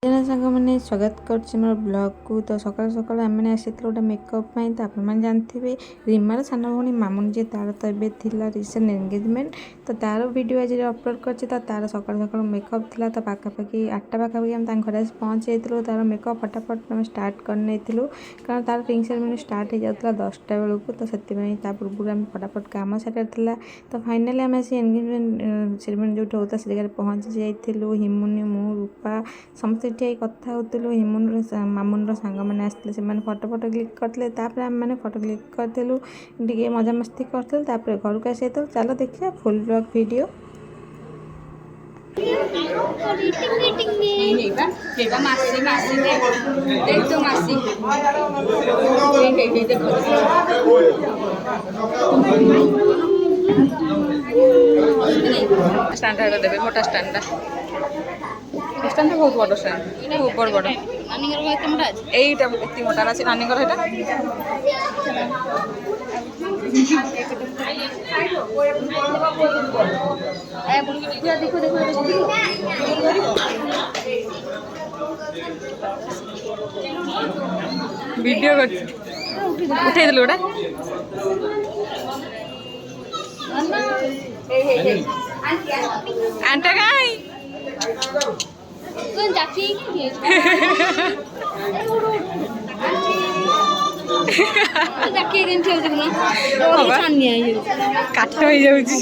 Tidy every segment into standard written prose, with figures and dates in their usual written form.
साग मैंने स्वागत कर मोर ब्लॉग को। तो सकाल सकाल आम मैंने आसी गोटे मेकअप तो आपने जानते रीमार सान भौणी मामुन जी तार तो ये रिसेंट एंगेजमेंट तो तार वीडियो आज अपलोड कर तार सकाल सकाल मेकअप थी तो पाखापाखि 8टा पाखापाखि आम घर आस पहुँच जाइलु। तार मेकअप फटाफट आम स्टार्ट कर कारण तार रिंग सेरेमनी स्टार्ट हो जाता 10टा बेलू तो से पूर्व आम फटाफट कम सारे तो फाइनाली आम आसी एंगेजमेंट सेरेमनी जो होता से जगह पहुँची जाइलु। हिमुनी मु रूपा समस्त ठीक कथा होलु। हिमुन मामुन सांग मैंने आसते से फटो फटो क्लिक करते आम मैंने फटो क्लिक करूँ टे मजामस्ती करते घर को आसी चलो देखिए फुल ब्लॉग वीडियो। स्टैंडर्ड देबे मोटा स्टैंड स्टैंड बहुत बड़ स्टैंड ऊपर बड़ नानी घर एते मोटा अछि एटा एते मोटा अछि नानी घर हेटा ए देखो देखो वीडियो उठे दिलु ओटा आंटा गाई कौन जाती है जाके गेन ठेउ देखना तो छानी आई काट हो जाउची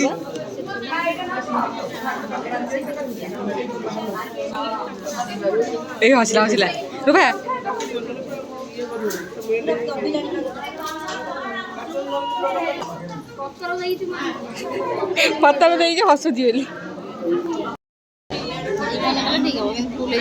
ए हसला हसला रुपा पत्थर देई के हसुदी बोली ठीक है लेकिन फूल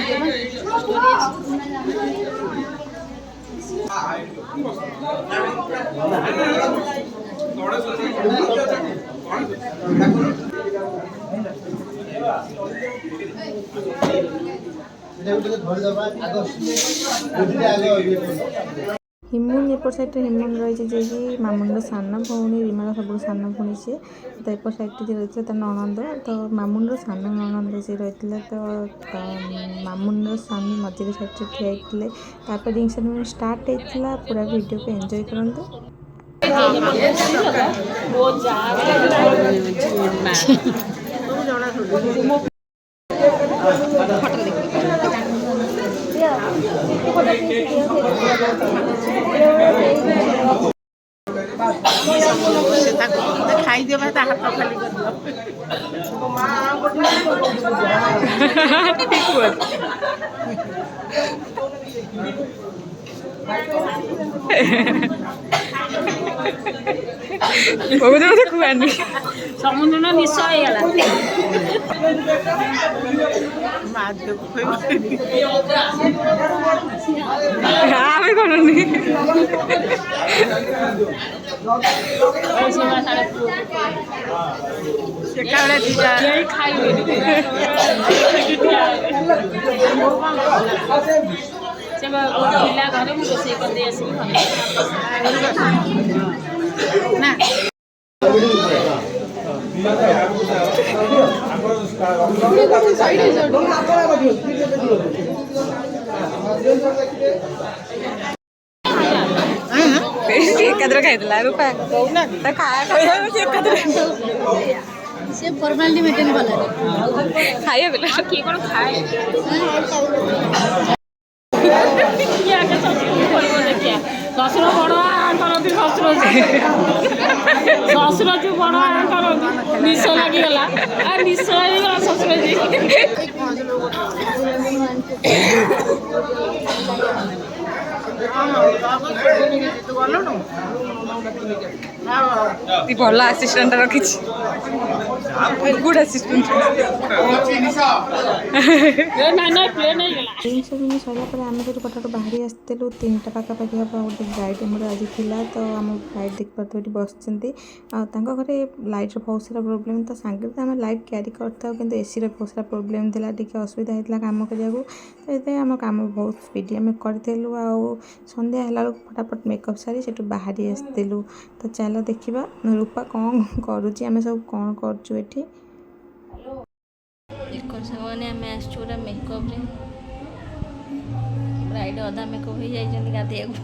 हिमुन एपट साइड हिमुन रही जी मामुन सान भौणी रीमार सब सान भौणी सी तो एपट साइड जी रही है नणंद तो मामुन सान नणंद सी रही तो मामुन स्वामी मझे साइड ठिया होते रिंग सेरेमनी स्टार्ट होता पूरा वीडियो को एंजॉय करते। खाई दियो हाथ खाली कर समुद्र ना निश घरे मुझे रोसे करते ना रूपा से फॉर्मालिटी मेंटेन कला खाइए बेला की कोन खाए ससुर बड़ करती ससुर जो बड़ करती निश लगिगला निश लगिगला ससुर जी भल आसिस्टेंट रखी गुड आसिस्टेंट रिंग सेरेमनी सरला आम जो फटाफट बाहरी आसलु 3टा पाखापाखि हम गोटे ब्राइड आमर आज थी तो आम ब्राइड देख पार्थ बस घरे लाइट बहुत सारा प्रोब्लेम तो सांगे तो आम लाइट क्यारी करता कि एसी बहुत सारा प्रोब्लेम थी टी असुविधा होता कम कराया तो ये आम कम बहुत स्पीड आम करूँ आ सन्ध्या है फटाफट मेकअप सारी से बाहरी आसलु तो चलो देखा रूपा कौन करुँची आम सब कौन करूँ ये एक सामने आम आसुरा मेकअप ବ୍ରାଇଡ଼ ଅଧା ମେକଅପ୍ ହେଇଯାଇଛନ୍ତି ଗାଧୋଇବାକୁ।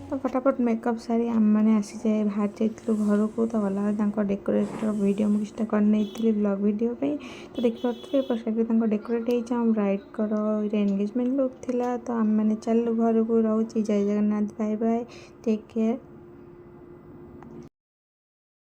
ତ ଫଟାଫଟ ମେକଅପ୍ ସାରି ଆମେମାନେ ଆସିଯାଏ ବାହାରି ଯାଇଥିଲୁ ଘରକୁ। ତ ଗଲାବେଳେ ତାଙ୍କ ଡେକୋରେଟର ଭିଡ଼ିଓ ମୁଁ କିଛିଟା କରିନେଇଥିଲି ବ୍ଲଗ୍ ଭିଡ଼ିଓ ପାଇଁ। ତ ଦେଖିପାରୁଥିବେ ଏପଟ ସାଇଡ଼୍ରେ ତାଙ୍କ ଡେକୋରେଟ୍ ହେଇଛି ଆମ ବ୍ରାଇଡ଼ଙ୍କର ଏନଗେଜମେଣ୍ଟ ଲୁକ୍ ଥିଲା। ତ ଆମେମାନେ ଚାଲିଲୁ ଘରକୁ। ରହୁଛି, Jai Jagannath, bye bye, take care.